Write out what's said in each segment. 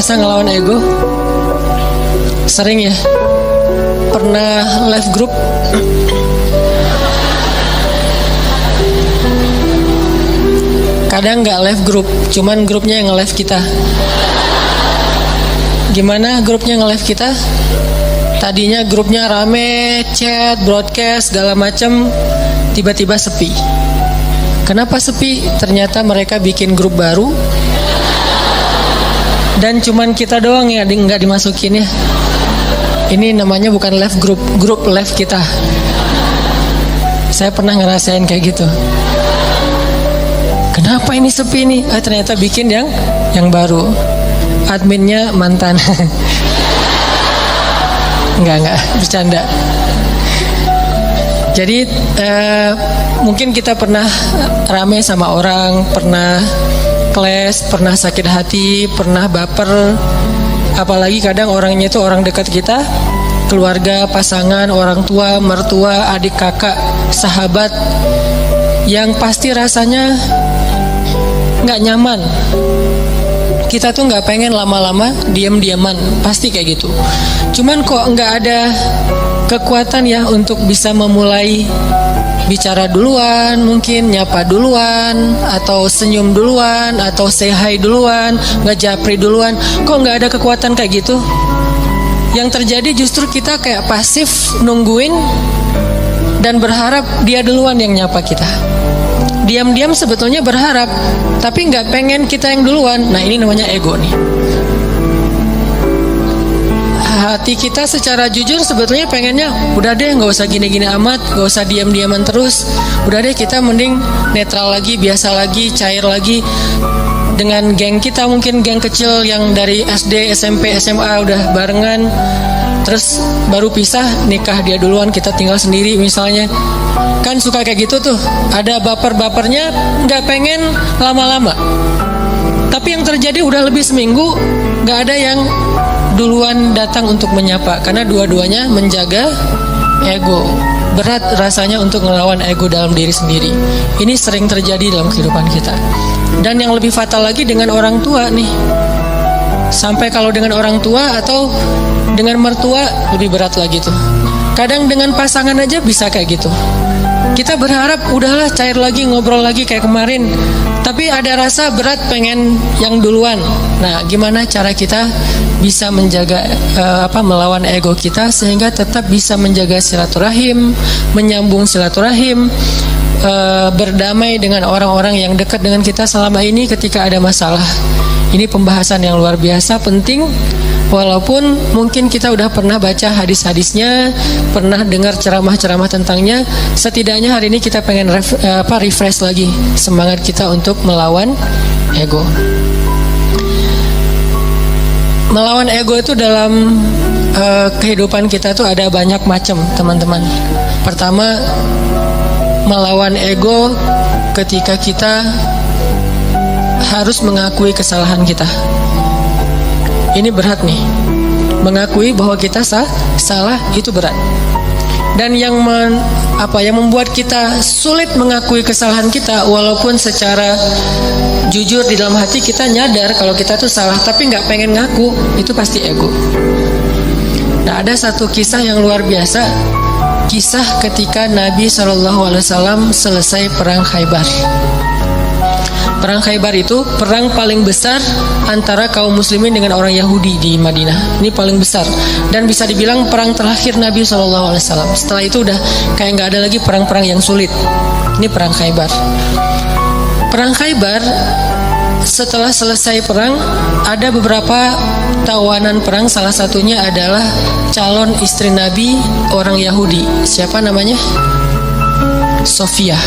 ngerasa ngelawan ego? Sering ya? Pernah live group? Kadang nggak live group, cuman grupnya yang nge-live kita. Gimana grupnya nge-live kita? Tadinya grupnya rame, chat, broadcast, segala macem, tiba-tiba sepi. Kenapa sepi? Ternyata mereka bikin grup baru, dan cuman kita doang ya nggak dimasukin ya. Ini namanya bukan live group, grup live kita. Saya pernah ngerasain kayak gitu. Kenapa ini sepi nih? Ternyata bikin yang baru. Adminnya mantan. Enggak, bercanda. Jadi mungkin kita pernah rame sama orang, pernah clash, pernah sakit hati, pernah baper. Apalagi kadang orangnya itu orang dekat kita, keluarga, pasangan, orang tua, mertua, adik kakak, sahabat, yang pasti rasanya nggak nyaman. Kita tuh nggak pengen lama-lama diam-diaman, pasti kayak gitu. Cuman kok nggak ada kekuatan ya untuk bisa memulai bicara duluan, mungkin nyapa duluan, atau senyum duluan, atau say hi duluan, ngejapri duluan. Kok nggak ada kekuatan kayak gitu? Yang terjadi justru kita kayak pasif nungguin dan berharap dia duluan yang nyapa kita. Diam-diam sebetulnya berharap, tapi nggak pengen kita yang duluan. Nah, ini namanya ego nih. Hati kita secara jujur sebetulnya pengennya udah deh nggak usah gini-gini amat, nggak usah diam-diaman terus, udah deh kita mending netral lagi, biasa lagi, cair lagi dengan geng kita, mungkin geng kecil yang dari SD, SMP, SMA udah barengan, terus baru pisah, nikah dia duluan, kita tinggal sendiri misalnya. Kan suka kayak gitu tuh, ada baper-bapernya, nggak pengen lama-lama. Tapi yang terjadi udah lebih seminggu nggak ada yang duluan datang untuk menyapa, karena dua-duanya menjaga ego. Berat rasanya untuk ngelawan ego dalam diri sendiri. Ini sering terjadi dalam kehidupan kita. Dan yang lebih fatal lagi dengan orang tua nih. Sampai kalau dengan orang tua atau dengan mertua lebih berat lagi tuh. Kadang dengan pasangan aja bisa kayak gitu. Kita berharap udahlah cair lagi, ngobrol lagi kayak kemarin, tapi ada rasa berat pengen yang duluan. Nah, gimana cara kita bisa menjaga melawan ego kita sehingga tetap bisa menjaga silaturahim, menyambung silaturahim, berdamai dengan orang-orang yang dekat dengan kita selama ini ketika ada masalah. Ini pembahasan yang luar biasa penting. Walaupun mungkin kita udah pernah baca hadis-hadisnya, pernah dengar ceramah-ceramah tentangnya, setidaknya hari ini kita pengen refresh lagi semangat kita untuk melawan ego. Melawan ego itu dalam kehidupan kita tuh ada banyak macam, teman-teman. Pertama, melawan ego ketika kita harus mengakui kesalahan kita. Ini berat nih. Mengakui bahwa kita salah itu berat. Dan yang membuat kita sulit mengakui kesalahan kita, walaupun secara jujur di dalam hati kita nyadar kalau kita tuh salah, tapi nggak pengen ngaku, itu pasti ego. Nah, ada satu kisah yang luar biasa. Kisah ketika Nabi SAW selesai perang Khaybar. Perang Khaybar itu perang paling besar antara kaum muslimin dengan orang Yahudi di Madinah. Ini paling besar dan bisa dibilang perang terakhir Nabi SAW. Setelah itu udah kayak nggak ada lagi perang-perang yang sulit. Ini perang Khaybar. Perang Khaybar, setelah selesai perang, ada beberapa tawanan perang. Salah satunya adalah calon istri Nabi orang Yahudi. Siapa namanya? Sofia.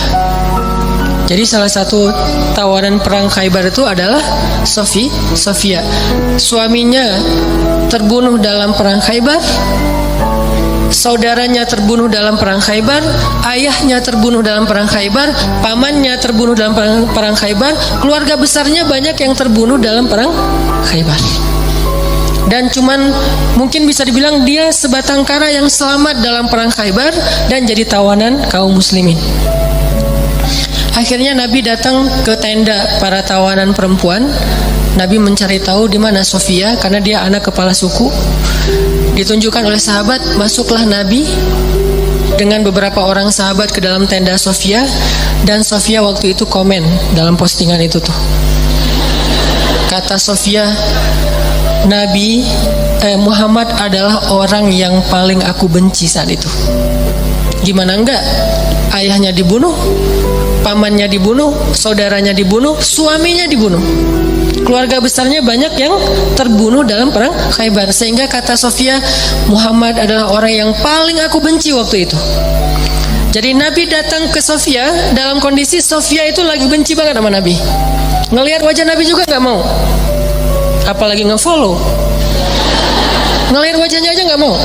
Jadi salah satu tawanan perang Khaybar itu adalah Sofia. Suaminya terbunuh dalam perang Khaybar, saudaranya terbunuh dalam perang Khaybar, ayahnya terbunuh dalam perang Khaybar, pamannya terbunuh dalam perang Khaybar, keluarga besarnya banyak yang terbunuh dalam perang Khaybar. Dan cuman mungkin bisa dibilang dia sebatang kara yang selamat dalam perang Khaybar dan jadi tawanan kaum muslimin. Akhirnya Nabi datang ke tenda para tawanan perempuan, Nabi mencari tahu di mana Sofia karena dia anak kepala suku. Ditunjukkan oleh sahabat, masuklah Nabi dengan beberapa orang sahabat ke dalam tenda Sofia, dan Sofia waktu itu komen dalam postingan itu tuh. Kata Sofia, Muhammad adalah orang yang paling aku benci saat itu. Gimana enggak? Ayahnya dibunuh, pamannya dibunuh, saudaranya dibunuh, suaminya dibunuh. Keluarga besarnya banyak yang terbunuh dalam perang Khaybar. Sehingga kata Sofia, Muhammad adalah orang yang paling aku benci waktu itu. Jadi Nabi datang ke Sofia dalam kondisi Sofia itu lagi benci banget sama Nabi. Ngelihat wajah Nabi juga gak mau, apalagi nge-follow. Ngelihat wajahnya aja gak mau.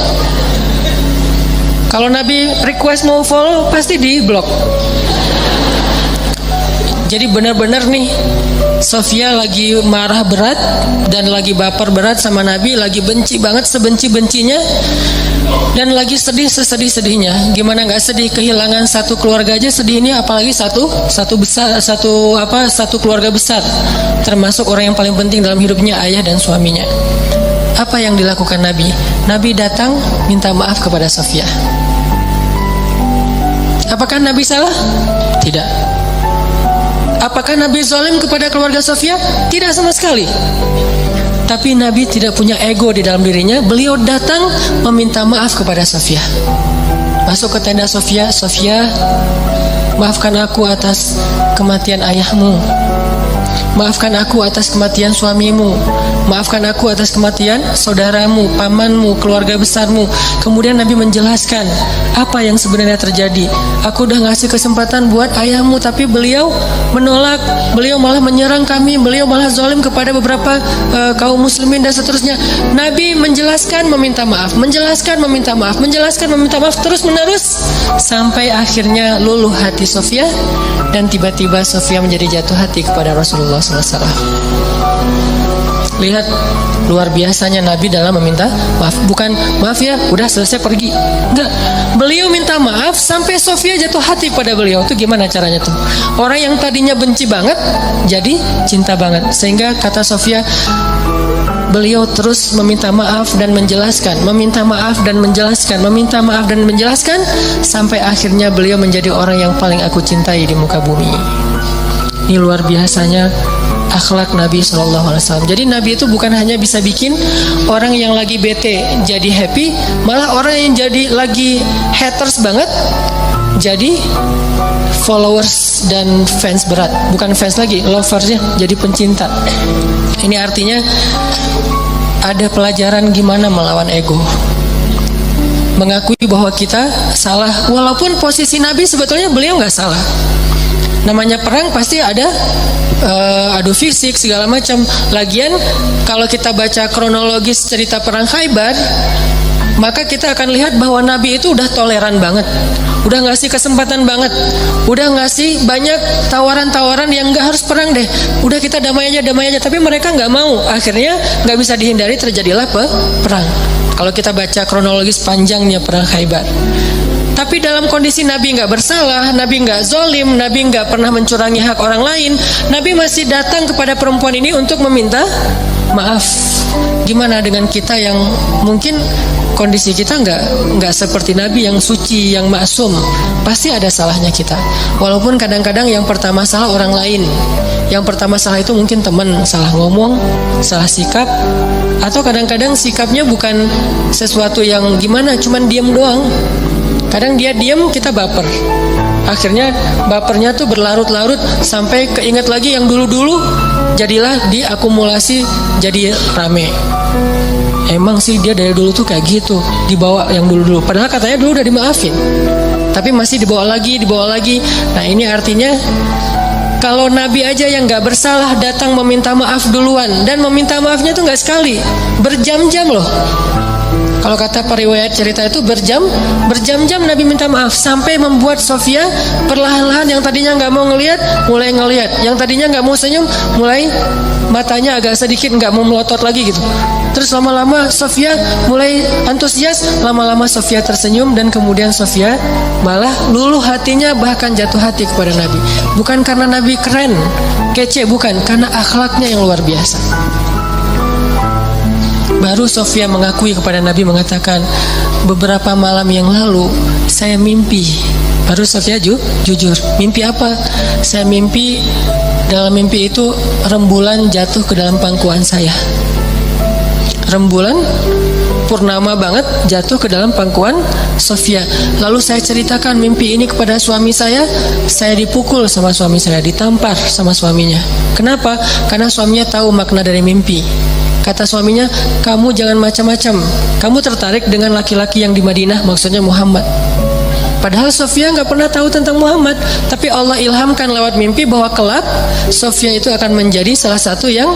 Kalau Nabi request mau follow, pasti di blok. Jadi benar-benar nih, Sofia lagi marah berat dan lagi baper berat sama Nabi, lagi benci banget sebenci-bencinya, dan lagi sedih sesedih-sedihnya. Gimana nggak sedih? Kehilangan satu keluarga aja sedih, ini apalagi satu keluarga besar, termasuk orang yang paling penting dalam hidupnya, ayah dan suaminya. Apa yang dilakukan Nabi? Nabi datang minta maaf kepada Sofia. Apakah Nabi salah? Tidak. Apakah Nabi zalim kepada keluarga Sofia? Tidak sama sekali. Tapi Nabi tidak punya ego di dalam dirinya. Beliau datang meminta maaf kepada Sofia. Masuk ke tenda Sofia, Sofia, maafkan aku atas kematian ayahmu. Maafkan aku atas kematian suamimu. Maafkan aku atas kematian saudaramu, pamanmu, keluarga besarmu. Kemudian Nabi menjelaskan apa yang sebenarnya terjadi. Aku udah ngasih kesempatan buat ayahmu, tapi beliau menolak. Beliau malah menyerang kami. Beliau malah zalim kepada beberapa kaum muslimin dan seterusnya. Nabi menjelaskan, meminta maaf, menjelaskan, meminta maaf, menjelaskan, meminta maaf, terus menerus sampai akhirnya luluh hati Sofia, dan tiba-tiba Sofia menjadi jatuh hati kepada Rasulullah SAW. Lihat luar biasanya Nabi dalam meminta maaf. Bukan maaf ya, udah selesai pergi. Enggak, beliau minta maaf sampai Sofia jatuh hati pada beliau. Itu gimana caranya tuh? Orang yang tadinya benci banget jadi cinta banget. Sehingga kata Sofia, beliau terus meminta maaf dan menjelaskan, meminta maaf dan menjelaskan, meminta maaf dan menjelaskan, sampai akhirnya beliau menjadi orang yang paling aku cintai di muka bumi. Ini luar biasanya akhlak Nabi SAW. Jadi Nabi itu bukan hanya bisa bikin orang yang lagi bete jadi happy, malah orang yang jadi lagi haters banget jadi followers dan fans berat. Bukan fans lagi, loversnya jadi pencinta. Ini artinya ada pelajaran gimana melawan ego, mengakui bahwa kita salah, walaupun posisi Nabi sebetulnya beliau nggak salah. Namanya perang pasti ada adu fisik segala macam. Lagian kalau kita baca kronologis cerita perang Khaybar, maka kita akan lihat bahwa Nabi itu udah toleran banget, udah ngasih kesempatan banget, udah ngasih banyak tawaran-tawaran yang nggak harus perang deh, udah kita damai aja. Tapi mereka nggak mau. Akhirnya nggak bisa dihindari, terjadilah perang. Kalau kita baca kronologis panjangnya perang Khaybar. Tapi dalam kondisi Nabi nggak bersalah, Nabi nggak zolim, Nabi nggak pernah mencurangi hak orang lain, Nabi masih datang kepada perempuan ini untuk meminta maaf. Gimana dengan kita yang mungkin kondisi kita nggak seperti Nabi yang suci, yang maksum? Pasti ada salahnya kita. Walaupun kadang-kadang yang pertama salah orang lain, yang pertama salah itu mungkin teman, salah ngomong, salah sikap, atau kadang-kadang sikapnya bukan sesuatu yang gimana, cuman diam doang. Kadang dia diam, kita baper. Akhirnya bapernya tuh berlarut-larut sampai keinget lagi yang dulu-dulu, jadilah diakumulasi jadi rame. Emang sih dia dari dulu tuh kayak gitu, dibawa yang dulu-dulu. Padahal katanya dulu udah dimaafin, tapi masih dibawa lagi. Nah ini artinya kalau Nabi aja yang gak bersalah datang meminta maaf duluan, dan meminta maafnya tuh gak sekali, berjam-jam loh. Kalau kata periwayat cerita itu berjam-jam Nabi minta maaf sampai membuat Sofia perlahan-lahan yang tadinya nggak mau ngelihat mulai ngelihat, yang tadinya nggak mau senyum mulai matanya agak sedikit nggak mau melotot lagi gitu. Terus lama-lama Sofia mulai antusias, lama-lama Sofia tersenyum dan kemudian Sofia malah luluh hatinya, bahkan jatuh hati kepada Nabi. Bukan karena Nabi keren, kece, bukan, karena akhlaknya yang luar biasa. Baru Sofia mengakui kepada Nabi, mengatakan, beberapa malam yang lalu saya mimpi. Baru Sofia jujur, mimpi apa? Saya mimpi, dalam mimpi itu rembulan jatuh ke dalam pangkuan saya. Rembulan purnama banget jatuh ke dalam pangkuan Sofia. Lalu saya ceritakan mimpi ini kepada suami saya dipukul sama suami saya, ditampar sama suaminya. Kenapa? Karena suaminya tahu makna dari mimpi. Kata suaminya, kamu jangan macam-macam, kamu tertarik dengan laki-laki yang di Madinah, maksudnya Muhammad. Padahal Sofia nggak pernah tahu tentang Muhammad, tapi Allah ilhamkan lewat mimpi bahwa kelak Sofia itu akan menjadi salah satu yang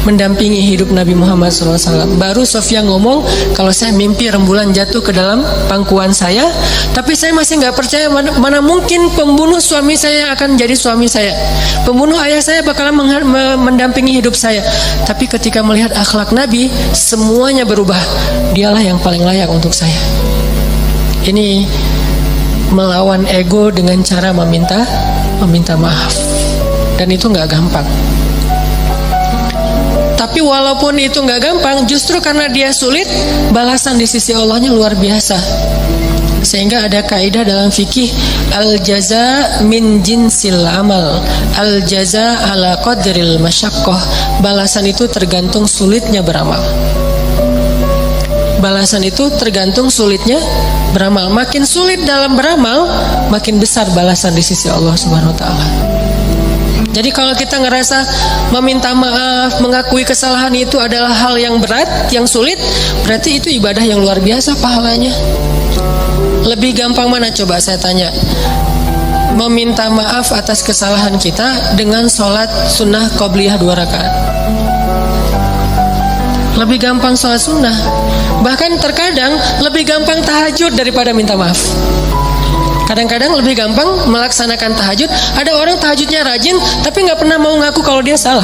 mendampingi hidup Nabi Muhammad SAW. Baru Sofia ngomong, kalau saya mimpi rembulan jatuh ke dalam pangkuan saya, tapi saya masih nggak percaya, mana mungkin pembunuh suami saya akan jadi suami saya, pembunuh ayah saya bakalan mendampingi hidup saya. Tapi ketika melihat akhlak Nabi, semuanya berubah. Dialah yang paling layak untuk saya. Ini melawan ego dengan cara meminta maaf, dan itu nggak gampang. Tapi walaupun itu nggak gampang, justru karena dia sulit, balasan di sisi Allahnya luar biasa. Sehingga ada kaidah dalam fikih, al jaza min jinsil amal, al jaza ala qadril masyaqqah. Balasan itu tergantung sulitnya beramal. Balasan itu tergantung sulitnya beramal. Makin sulit dalam beramal, makin besar balasan di sisi Allah Subhanahu wa taala. Jadi kalau kita ngerasa meminta maaf, mengakui kesalahan itu adalah hal yang berat, yang sulit, berarti itu ibadah yang luar biasa pahalanya. Lebih gampang mana coba saya tanya? Meminta maaf atas kesalahan kita dengan sholat sunnah qobliyah 2 rakaat. Lebih gampang sholat sunnah. Bahkan terkadang lebih gampang tahajud daripada minta maaf. Kadang-kadang lebih gampang melaksanakan tahajud. Ada orang tahajudnya rajin tapi nggak pernah mau ngaku kalau dia salah.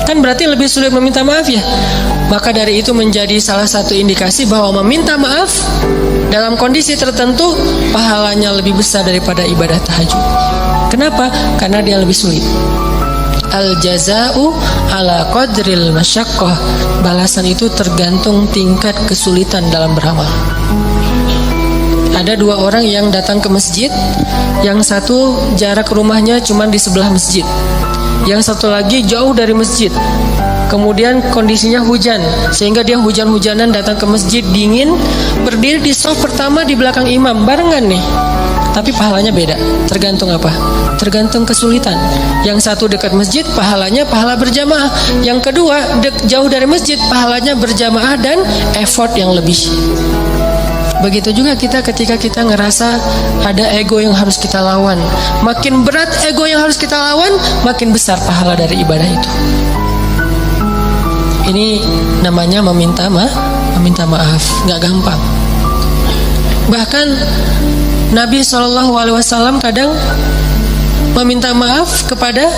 Kan berarti lebih sulit meminta maaf ya. Maka dari itu menjadi salah satu indikasi bahwa meminta maaf dalam kondisi tertentu pahalanya lebih besar daripada ibadah tahajud. Kenapa? Karena dia lebih sulit. Al jaza'u ala qadril masyaqqah. Balasan itu tergantung tingkat kesulitan dalam beramal. Ada 2 orang yang datang ke masjid. Yang satu jarak rumahnya cuma di sebelah masjid, yang satu lagi jauh dari masjid. Kemudian kondisinya hujan, sehingga dia hujan-hujanan datang ke masjid dingin, berdiri di shaf pertama di belakang imam, barengan nih. Tapi pahalanya beda, tergantung apa? Tergantung kesulitan. Yang satu dekat masjid, pahalanya pahala berjamaah. Yang kedua jauh dari masjid, pahalanya berjamaah dan effort yang lebih. Begitu juga kita ketika kita ngerasa ada ego yang harus kita lawan. Makin berat ego yang harus kita lawan, makin besar pahala dari ibadah itu. Ini namanya meminta maaf, nggak gampang. Bahkan Nabi SAW kadang meminta maaf kepada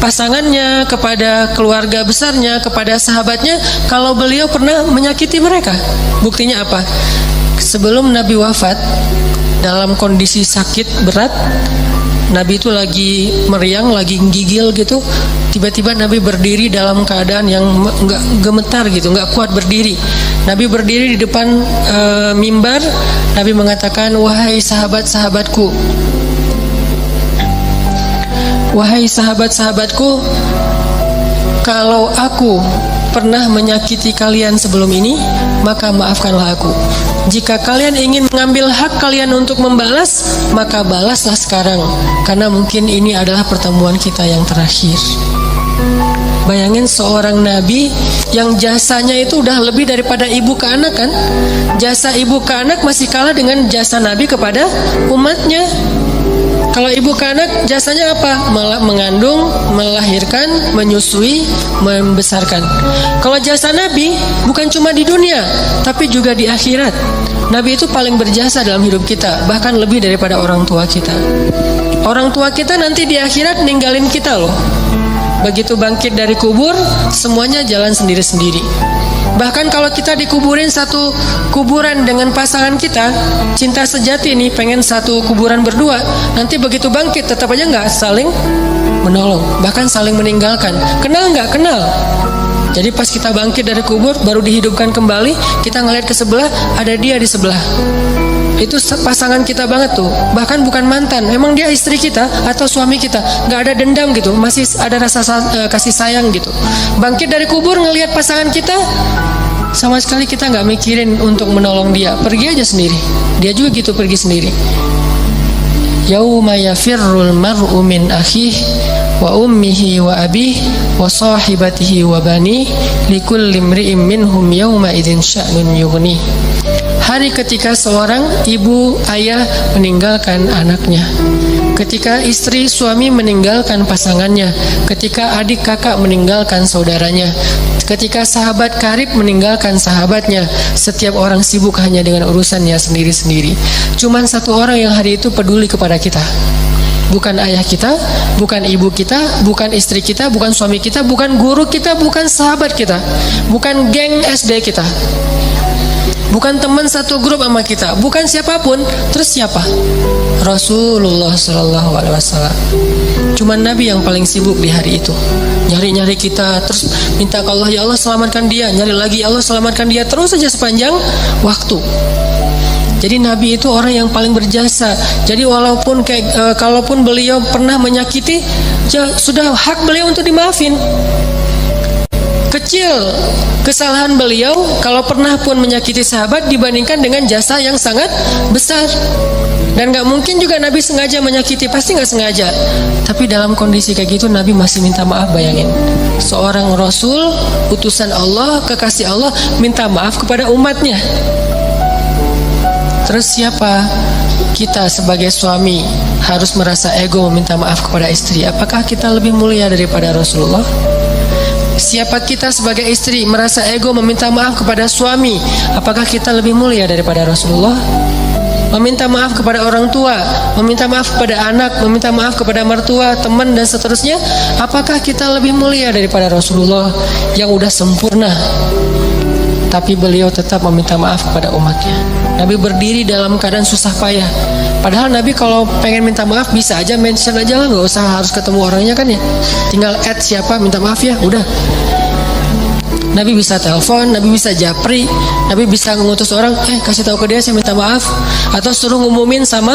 pasangannya, kepada keluarga besarnya, kepada sahabatnya kalau beliau pernah menyakiti mereka. Buktinya apa? Sebelum Nabi wafat, dalam kondisi sakit berat, Nabi itu lagi meriang, lagi gigil gitu. Tiba-tiba Nabi berdiri dalam keadaan yang nggak gemetar gitu, nggak kuat berdiri. Nabi berdiri di depan mimbar. Nabi mengatakan, wahai sahabat-sahabatku, wahai sahabat-sahabatku, kalau aku pernah menyakiti kalian sebelum ini, maka maafkanlah aku. Jika kalian ingin mengambil hak kalian untuk membalas, maka balaslah sekarang, karena mungkin ini adalah pertemuan kita yang terakhir. Bayangin seorang nabi yang jasanya itu udah lebih daripada ibu ke anak kan? Jasa ibu ke anak masih kalah dengan jasa nabi kepada umatnya. Kalau ibu ke anak jasanya apa? Mengandung, melahirkan, menyusui, membesarkan. Kalau jasa Nabi bukan cuma di dunia, tapi juga di akhirat. Nabi itu paling berjasa dalam hidup kita, bahkan lebih daripada orang tua kita. Orang tua kita nanti di akhirat ninggalin kita loh. Begitu bangkit dari kubur, semuanya jalan sendiri-sendiri. Bahkan kalau kita dikuburin satu kuburan dengan pasangan kita, cinta sejati nih, pengen satu kuburan berdua, nanti begitu bangkit tetap aja nggak saling menolong, bahkan saling meninggalkan. Kenal nggak? Kenal. Jadi pas kita bangkit dari kubur, baru dihidupkan kembali, kita ngeliat ke sebelah, ada dia di sebelah. Itu pasangan kita banget tuh. Bahkan bukan mantan, emang dia istri kita atau suami kita, nggak ada dendam gitu, masih ada rasa kasih sayang gitu. Bangkit dari kubur ngelihat pasangan kita, sama sekali kita nggak mikirin untuk menolong dia, pergi aja sendiri. Dia juga gitu, pergi sendiri. Yauma yafirrul mar'u min akhihi wa ummihi wa abihi wa sahibatihi wa bani likulli imri'in minhum yauma idzin sya'nun yughni. Hari ketika seorang ibu ayah meninggalkan anaknya, ketika istri suami meninggalkan pasangannya, ketika adik kakak meninggalkan saudaranya, ketika sahabat karib meninggalkan sahabatnya, setiap orang sibuk hanya dengan urusannya sendiri-sendiri. Cuman satu orang yang hari itu peduli kepada kita. Bukan ayah kita, bukan ibu kita, bukan istri kita, bukan suami kita, bukan guru kita, bukan sahabat kita, bukan geng SD kita, bukan teman satu grup sama kita, bukan siapapun. Terus siapa? Rasulullah Shallallahu Alaihi Wasallam. Cuman Nabi yang paling sibuk di hari itu. Nyari-nyari kita, terus minta ke Allah, ya Allah selamatkan dia. Nyari lagi, ya Allah selamatkan dia. Terus saja sepanjang waktu. Jadi Nabi itu orang yang paling berjasa. Jadi walaupun kalaupun beliau pernah menyakiti, ya sudah hak beliau untuk dimaafin. Kecil kesalahan beliau kalau pernah pun menyakiti sahabat dibandingkan dengan jasa yang sangat besar. Dan gak mungkin juga Nabi sengaja menyakiti, pasti gak sengaja. Tapi dalam kondisi kayak gitu Nabi masih minta maaf. Bayangin, seorang Rasul, utusan Allah, kekasih Allah, minta maaf kepada umatnya. Terus siapa kita sebagai suami harus merasa ego meminta maaf kepada istri? Apakah kita lebih mulia daripada Rasulullah? Siapa kita sebagai istri merasa ego meminta maaf kepada suami? Apakah kita lebih mulia daripada Rasulullah? Meminta maaf kepada orang tua, meminta maaf kepada anak, meminta maaf kepada mertua, teman dan seterusnya, apakah kita lebih mulia daripada Rasulullah yang udah sempurna? Tapi beliau tetap meminta maaf kepada umatnya. Nabi berdiri dalam keadaan susah payah. Padahal Nabi kalau pengen minta maaf bisa aja mention aja lah, nggak usah harus ketemu orangnya kan ya. Tinggal add siapa minta maaf ya, udah. Nabi bisa telepon, Nabi bisa japri, Nabi bisa ngutus orang, kasih tahu ke dia saya minta maaf, atau suruh ngumumin sama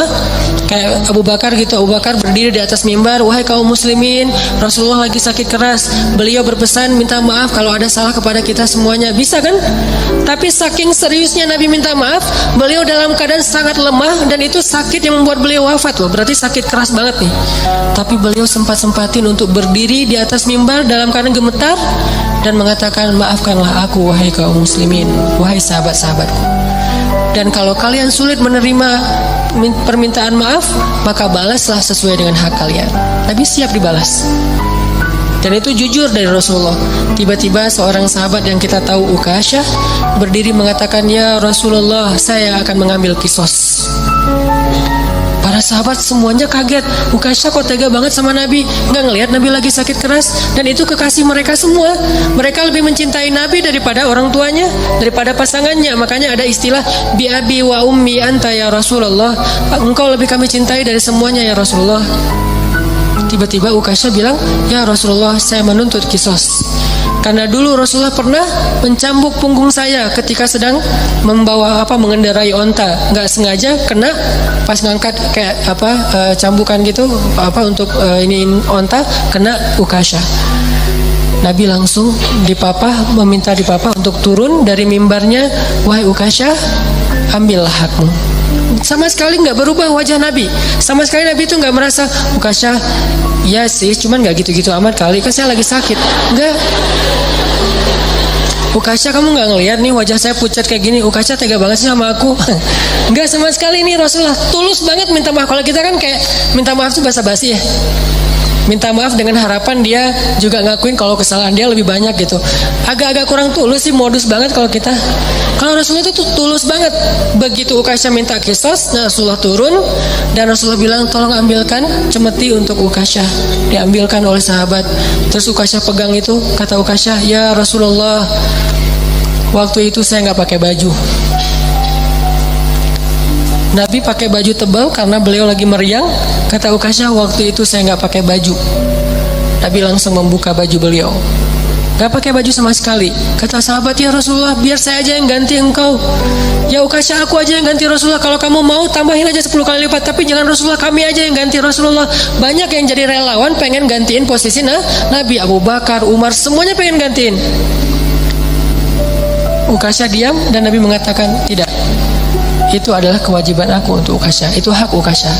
kayak Abu Bakar gitu. Abu Bakar berdiri di atas mimbar, wahai kaum muslimin, Rasulullah lagi sakit keras, beliau berpesan minta maaf kalau ada salah kepada kita semuanya. Bisa kan? Tapi saking seriusnya Nabi minta maaf, beliau dalam keadaan sangat lemah dan itu sakit yang membuat beliau wafat loh, berarti sakit keras banget nih. Tapi beliau sempat-sempatin untuk berdiri di atas mimbar dalam keadaan gemetar dan mengatakan, maafkanlah aku wahai kaum muslimin, wahai sahabat-sahabatku. Dan kalau kalian sulit menerima permintaan maaf, maka balaslah sesuai dengan hak kalian. Nabi siap dibalas. Dan itu jujur dari Rasulullah. Tiba-tiba seorang sahabat yang kita tahu, Ukasyah, berdiri mengatakan, ya Rasulullah, saya akan mengambil kisos. Para sahabat semuanya kaget. Ukasyah kok tega banget sama Nabi, nggak ngelihat Nabi lagi sakit keras. Dan itu kekasih mereka semua. Mereka lebih mencintai Nabi daripada orang tuanya, daripada pasangannya. Makanya ada istilah bi abi wa ummi anta ya Rasulullah. Engkau lebih kami cintai dari semuanya ya Rasulullah. Tiba-tiba Ukasyah bilang, ya Rasulullah, saya menuntut kisos. Karena dulu Rasulullah pernah mencambuk punggung saya ketika sedang mengendarai onta, nggak sengaja kena pas ngangkat kayak cambukan gitu untuk ini onta, kena Ukasyah. Nabi langsung meminta dipapah untuk turun dari mimbarnya, wahai Ukasyah, ambillah hakmu. Sama sekali nggak berubah wajah Nabi. Sama sekali Nabi itu nggak merasa, Ukasyah, ya sih, cuman nggak gitu-gitu amat kali, kan saya lagi sakit. Enggak. Ukasha, kamu nggak ngelihat nih wajah saya pucat kayak gini? Ukasha tega banget sih sama aku. Nggak sama sekali nih, Rasulullah tulus banget minta maaf. Kalau kita kan kayak minta maaf tuh basa-basi ya, minta maaf dengan harapan dia juga ngakuin kalau kesalahan dia lebih banyak gitu. Agak-agak kurang tulus sih, modus banget kalau kita. Kalau Rasulullah itu tulus banget. Begitu Ukasha minta kisos, nah Rasulullah turun dan Rasulullah bilang, tolong ambilkan cemeti untuk Ukasha. Diambilkan oleh sahabat. Terus Ukasha pegang itu, kata Ukasha, ya Rasulullah, waktu itu saya nggak pakai baju. Nabi pakai baju tebal karena beliau lagi meriang. Kata Ukasha, waktu itu saya nggak pakai baju. Nabi langsung membuka baju beliau, nggak pakai baju sama sekali. Kata sahabat, ya Rasulullah, biar saya aja yang ganti engkau. Ya Ukasha, aku aja yang ganti Rasulullah. Kalau kamu mau tambahin aja 10 kali lipat, tapi jangan Rasulullah, kami aja yang ganti Rasulullah. Banyak yang jadi relawan pengen gantiin posisi Nabi. Abu Bakar, Umar, semuanya pengen gantiin. Ukasha diam dan Nabi mengatakan, tidak, itu adalah kewajiban aku untuk Ukasha, itu hak Ukasha.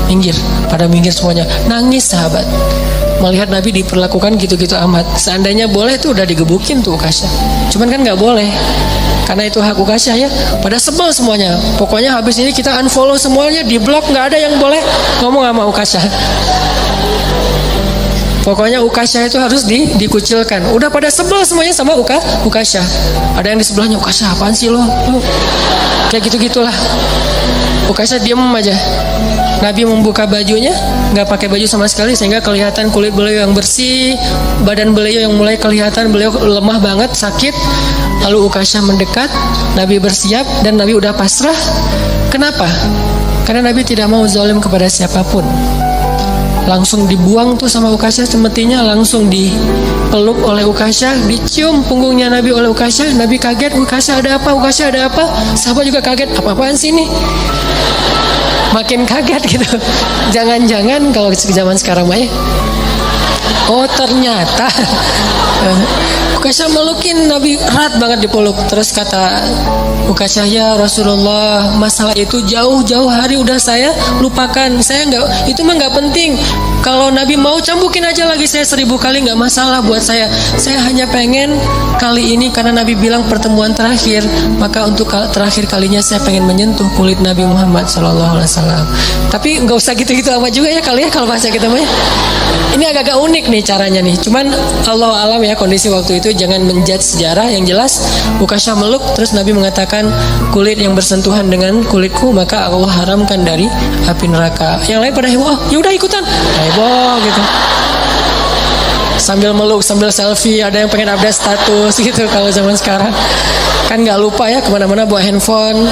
Minggir, pada minggir semuanya. Nangis sahabat melihat Nabi diperlakukan gitu-gitu amat. Seandainya boleh tuh udah digebukin tuh Ukasha, cuman kan nggak boleh karena itu hak Ukasha ya. Pada sebel semuanya. Pokoknya habis ini kita unfollow semuanya, di blok, nggak ada yang boleh ngomong sama Ukasha. Pokoknya Ukasha itu harus dikucilkan. Udah pada sebel semuanya sama Ukasha. Ada yang di sebelahnya, Ukasha apaan sih lo? Kayak gitu-gitulah. Ukasha diam aja. Nabi membuka bajunya, nggak pakai baju sama sekali sehingga kelihatan kulit beliau yang bersih, badan beliau yang mulai kelihatan beliau lemah banget, sakit. Lalu Ukasha mendekat, Nabi bersiap dan Nabi udah pasrah. Kenapa? Karena Nabi tidak mau zalim kepada siapapun. Langsung dibuang tuh sama Ukasha cemetinya, langsung dipeluk oleh Ukasha, dicium punggungnya Nabi oleh Ukasha. Nabi kaget, Ukasha ada apa? Ukasha ada apa? Sahabat juga kaget, apa-apaan sih ini? Makin kaget gitu. Jangan-jangan kalau zaman sekarang mah ya, oh ternyata Ukasha melukin Nabi erat banget dipeluk. Terus kata Ukasha, ya Rasulullah, masalah itu jauh-jauh hari udah saya lupakan. Saya nggak, itu mah nggak penting. Kalau Nabi mau cambukin aja lagi saya 1000 kali, nggak masalah buat saya. Saya hanya pengen kali ini karena Nabi bilang pertemuan terakhir, maka untuk terakhir kalinya saya pengen menyentuh kulit Nabi Muhammad SAW. Tapi nggak usah gitu-gitu amat juga ya kali ya kalau bahasa kita mah. Ini agak-agak unik nih caranya nih. Cuman Allah alam ya kondisi waktu itu, jangan menjudge sejarah. Yang jelas Ukasha meluk, terus Nabi mengatakan kulit yang bersentuhan dengan kulitku maka Allah haramkan dari api neraka. Yang lain pada heboh, oh yaudah ikutan, heboh gitu. Sambil meluk, sambil selfie, ada yang pengen update status gitu. Kalau zaman sekarang kan nggak lupa ya kemana-mana bawa handphone,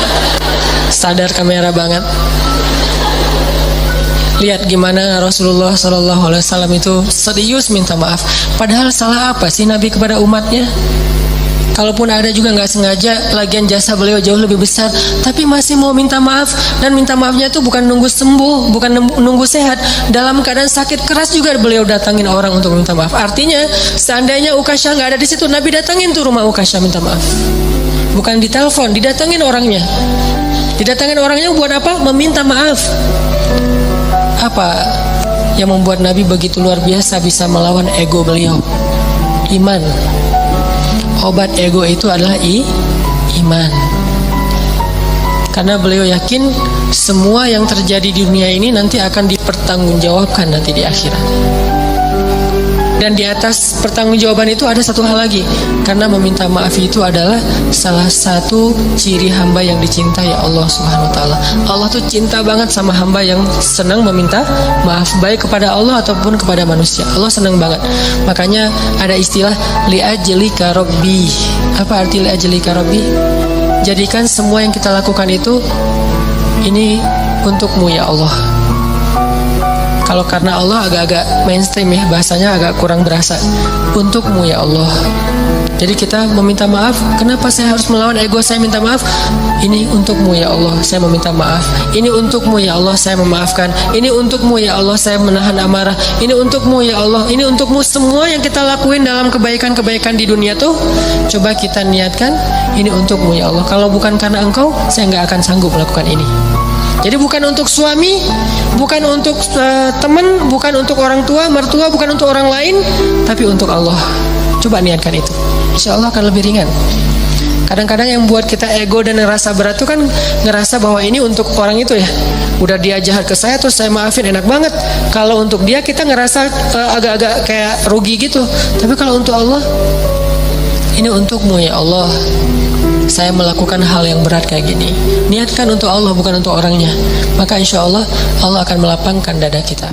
sadar kamera banget. Lihat gimana Rasulullah SAW itu serius minta maaf. Padahal salah apa sih Nabi kepada umatnya? Kalaupun ada juga nggak sengaja, lagian jasa beliau jauh lebih besar, tapi masih mau minta maaf. Dan minta maafnya itu bukan nunggu sembuh, bukan nunggu sehat. Dalam keadaan sakit keras juga beliau datangin orang untuk minta maaf. Artinya seandainya Ukasha nggak ada di situ, Nabi datangin tuh rumah Ukasha minta maaf. Bukan ditelepon, didatangin orangnya. Didatangin orangnya buat apa? Meminta maaf. Apa yang membuat Nabi begitu luar biasa bisa melawan ego beliau? Iman. Obat ego itu adalah iman. Karena beliau yakin semua yang terjadi di dunia ini nanti akan dipertanggungjawabkan nanti di akhirat. Dan di atas pertanggungjawaban itu ada satu hal lagi. Karena meminta maaf itu adalah salah satu ciri hamba yang dicintai Allah Subhanahu wa taala. Allah tuh cinta banget sama hamba yang senang meminta maaf, baik kepada Allah ataupun kepada manusia. Allah senang banget. Makanya ada istilah li'ajlika rabbi. Apa arti li'ajlika rabbi? Jadikan semua yang kita lakukan itu ini untukmu ya Allah. Kalau karena Allah agak-agak mainstream ya, bahasanya agak kurang berasa. Untukmu ya Allah. Jadi kita meminta maaf. Kenapa saya harus melawan ego saya minta maaf? Ini untukmu ya Allah, saya meminta maaf. Ini untukmu ya Allah, saya memaafkan. Ini untukmu ya Allah, saya menahan amarah. Ini untukmu ya Allah. Ini untukmu. Semua yang kita lakuin dalam kebaikan-kebaikan di dunia tuh, coba kita niatkan, ini untukmu ya Allah. Kalau bukan karena engkau, saya nggak akan sanggup melakukan ini. Jadi bukan untuk suami, bukan untuk teman, bukan untuk orang tua, mertua, bukan untuk orang lain, tapi untuk Allah. Coba niatkan itu. insya Allah akan lebih ringan. Kadang-kadang yang buat kita ego dan ngerasa berat itu kan ngerasa bahwa ini untuk orang itu ya, udah dia jahat ke saya terus saya maafin, enak banget. Kalau untuk dia kita ngerasa agak-agak kayak rugi gitu. Tapi kalau untuk Allah, ini untukmu ya Allah, saya melakukan hal yang berat kayak gini, niatkan untuk Allah bukan untuk orangnya, maka insya Allah Allah akan melapangkan dada kita.